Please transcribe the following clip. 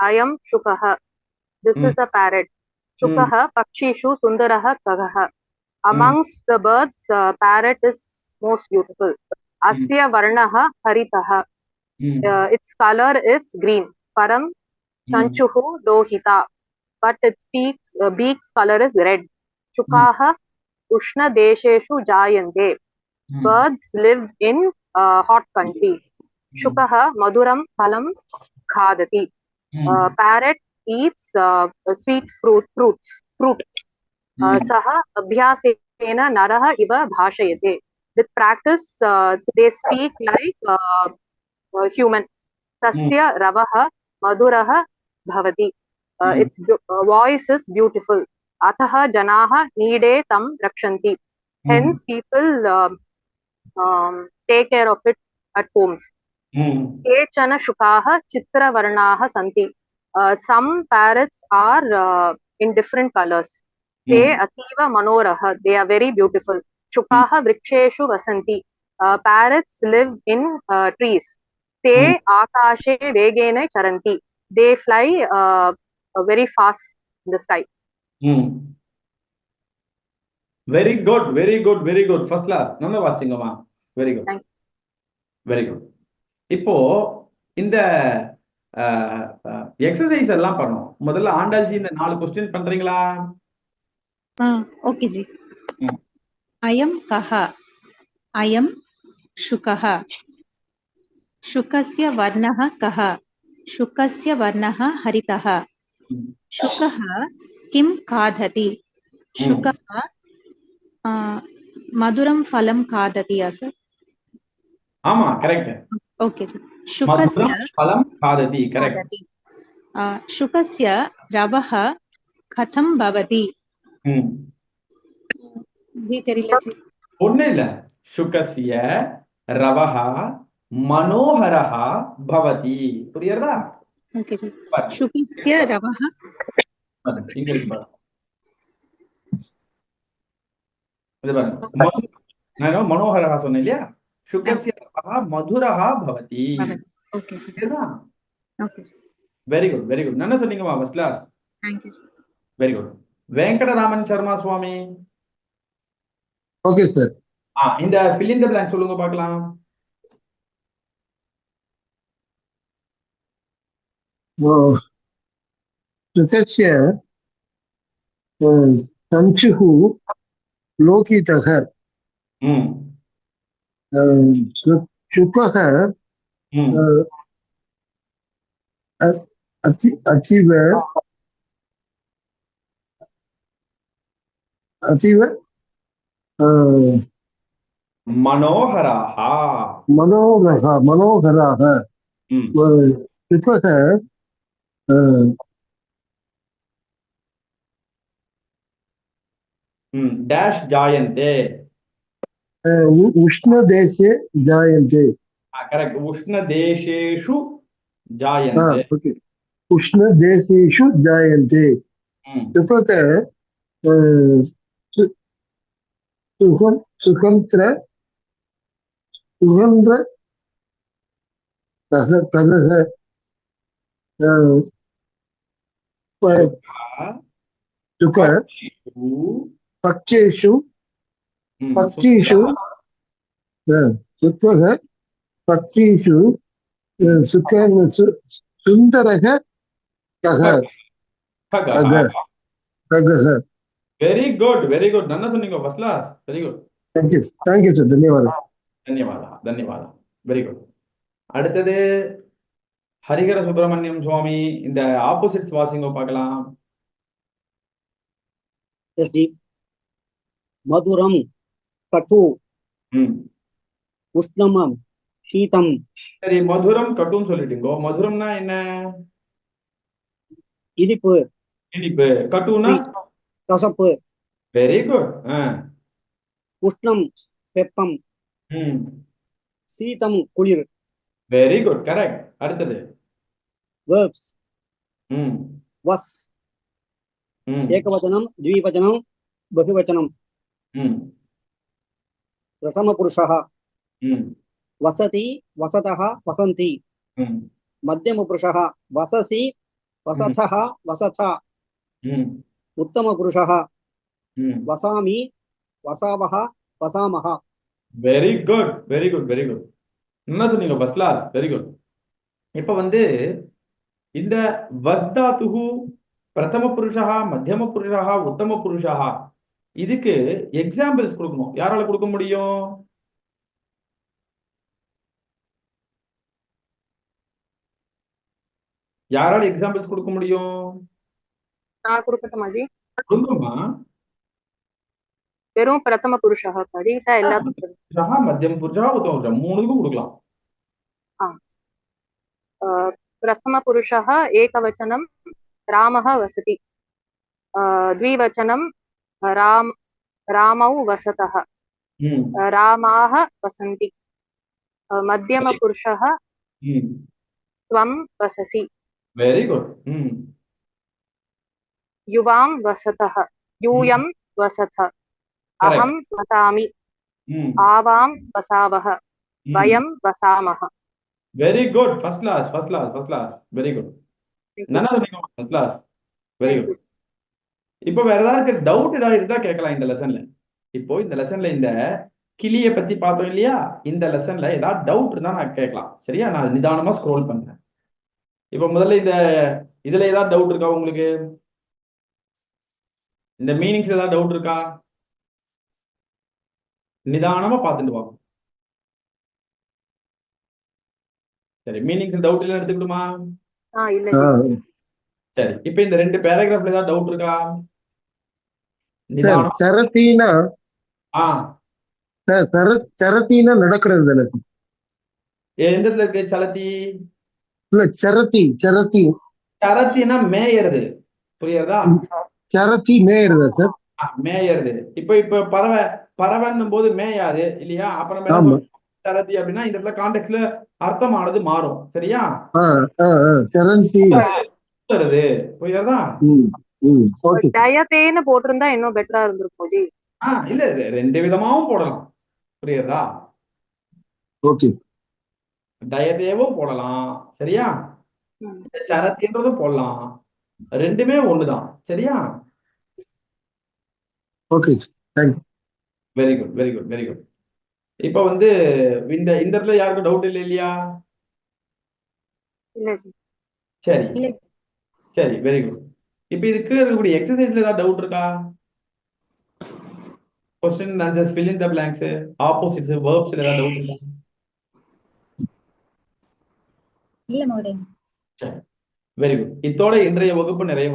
Ayam Shukah. This Mm, is a parrot. mm, Shukah Pakshishu Sundarah Kagah. mm, Amongst the birds, parrot is most beautiful. mm, Asya Varnaha Haritah. mm, Its color is green. Param mm, Chanchuhu Lohita. But its beak's color is red. mm, Chukaha Ushna Desheshu Jayante. mm, Birds live in hot country. mm, Shukaha Maduram Phalam Khadati. mm, Parrot eats sweet fruit. mm, सः अभ्यासेन नरः इव भाषयते. With practice, they speak like human. mm, तस्य रवः मधुरः भवति. mm, Its voice is beautiful. अतः जनाः नीडे तं रक्षन्ति. mm, Hence, people take care of it at homes. mm, केचन शुकाः चित्रवर्णाः सन्ति. Some parrots are in different colors. ते mm, अतीव मनोरः. They are very beautiful. शुकाः वृक्षेषु वसन्ति. Parrots live in trees. ते mm, आकाशे वेगेन चरन्ति. They fly very fast in the sky. mm. Very good, very good, very good. First class. Nanda Vasingama. Very good, Thank very good. இப்போ இந்த exercise எல்லாம் பண்ணோம். முதல்ல ஆண்டாள்ஜி இந்த 4 கொஸ்டின் பண்றீங்களா? ओके जी. ம், अयं कः? अयं शुकः. शुकस्य वर्णः कः? शुकस्य वर्णः हरितः. ம், शुकः किं खादति? ம். शुकः मधुरं फलं खादति सर. ஆமா, கரெக்ட். ओके जी. शुकस्य மதுரம் பலம் खादति, கரெக்ட். खादति. शुकस्य रवः कथं भवति? ம். जी தெரியல जी. ஒண்ணு இல்ல. சுகஸ்ய ரவஹ மனோஹரஹ பவதி. புரியுறதா? ओके जी. பாருங்க. शुकस्य रवः இங்க இருக்கு பாருங்க. இது பாருங்க. நான் மனோஹரஹ சொன்னேன் இல்லையா? சுகஸ்ய ரவஹ மதுரஹ பவதி. ओके जी. புரியுதா? ओके जी. Very good, very good. நல்லா சொன்னீங்கம்மா, first class. Thank you. Very good. Venkataraman Sharma Swami. Okay sir. இந்த fill in the blank சொல்லுங்க பார்க்கலாம். சுகஸ்ய சஞ்சுः லோகிதः. ம், शुकः ம், अतीव अतीव மனோஹராஹ. मनोहराः. ம், शुकः ம். டேஷ் ஜாயந்தே. उष्णदेशे जायन्ते. करेक्ट. उष्णदेशेषु जायन्ते. ओके. उष्णदेशेषु जायन्ते. शुकः सुगन्ध्र तगः शुकः पक्षेषु शुकः पक्षीषु सुन्दरः खगः. Very good, very good. नन्ना सुनिंगो, first class. Very good. Thank you sir. धन्यवाद. Very good. அடுத்தது ஹரிஹர சுப்பிரமணியம் சுவாமி. இந்த ஆப்போசிட்ஸ் வாசிங்கோ பார்க்கலாம். எஸ் டி. மதுரம் கட்டு. உஷ்ணமம் சீதம். சரி, மதுரம் கட்டுன்னு சொல்லிட்டீங்கோ. மதுரம்னா என்ன? இனிப்பு. கட்டுனா கசப்பு. Very good. உஷ்ணம் வெப்பம். சீதம் குளிர். Very good, correct. அடுத்தது verbs. was ஏகவச்சனம், द्विवचனம், बहुवचனம். प्रथम पुरुषः वसति, वसतः, वसन्ति. मध्यम पुरुषः वससि, वसथः वसथ हम्म उत्तमपुरुषः हम्म वसामि वसावः वसामः very good very good very good என்ன சொன்னீங்க ஃபர்ஸ்ட் கிளாஸ் வெரி குட் இப்ப வந்து இந்த வஸ்தாத்துஹு பிரதம புருஷா மத்தியம புருஷா உத்தம புருஷா இதுக்கு எக்ஸாம்பிள்ஸ் கொடுக்கணும். யாரால கொடுக்க முடியும்? யாரால எக்ஸாம்பிள்ஸ் கொடுக்க முடியும்? நான் கொடுக்கட்டுமா ஜி? கொடுங்கம்மா. வெறும் பிரதம புருஷா ஜி எல்லாத்துக்கும் புருஷா மத்தியம புருஷா உத்தம புருஷா மூணுக்கும் கொடுக்கலாம். प्रथम पुरुषः एकवचनं रामः वसति, द्विवचनं रामौ वसतः, रामाः वसन्ति, मध्यमपुरुषः त्वं वससि, वेरी गुड, युवां वसतः, यूयं वसथ, अहं वसामि, आवां वसावः, वयं वसामः. Very good first class first class first class very good நல்லா சொன்னீங்க ஃபர்ஸ்ட் கிளாஸ் வெரி குட். இப்போ வேற ஏதாவது டவுட் ஏதாவது இருந்தா கேட்கலாம் இந்த லெசன்ல. இப்போ இந்த லெசன்ல இந்த கிளியை பத்தி பார்த்தோம் இல்லையா, இந்த லெசன்ல ஏதாவது டவுட் இருந்தா நான் கேட்கலாம். சரியா? நான் நிதானமா ஸ்க்ரோல் பண்றேன். இப்போ முதல்ல இதுல ஏதாவது டவுட் இருக்கா உங்களுக்கு? இந்த மீனிங்ஸ் ஏதாவது டவுட் இருக்கா? நிதானமா பார்த்துட்டு வாங்க. சரி, மீனிங்ஸ் டவுட் இல்ல எடுத்துக்கிட்டுமா? சரி, இப்ப இந்த ரெண்டு பேராகிராஃப்ல ஏதாவது டவுட் இருக்கா? நிதானம். சரத்தினா சரத்தினா நடக்கிறது தானே? எந்த இடத்துல இருக்கு சலத்தி? இல்ல சரத்தி சரத்தி சரத்தினா மேயறது, புரியுதா? சரத்தி மேயறதா சார்? மேயறது. இப்ப பறவைன்னும் போது மேயாது இல்லையா? அப்புறம் சரத்தி அப்படின்னா இந்த இடத்துல கான்டெக்ட்ல அர்த்தமானது மாறும். சரியா? சரந்தி புரியுதா? டயத்தேன்னு போட்டிருந்தா இன்னும் பெட்டரா இருந்திருக்கும் ஜி. இல்ல ரெண்டு விதமாவும் போடலாம், புரியுதா? ஓகே, டயதேவும் போடலாம். சரியா? சரத்தின்றதும் போடலாம். ரெண்டுமே ஒண்ணுதான். சரியா? Okay, thank you. Very good very good very good. இப்ப வந்து இந்த இடத்துல யாருக்கும் டவுட் இல்லை இல்லையா? சரி சரி, வெரி குட். இப்ப இதுக்கு இருக்கக்கூடிய எக்ஸசைஸ்ல ஏதாவது டவுட் இருக்கா? Question and answers, fill in the blanks, opposites, verbs ல ஏதாவது டவுட் இருக்கா? இல்ல மகோதயா. Very good. இதோட இன்றைய வகுப்பு நிறைய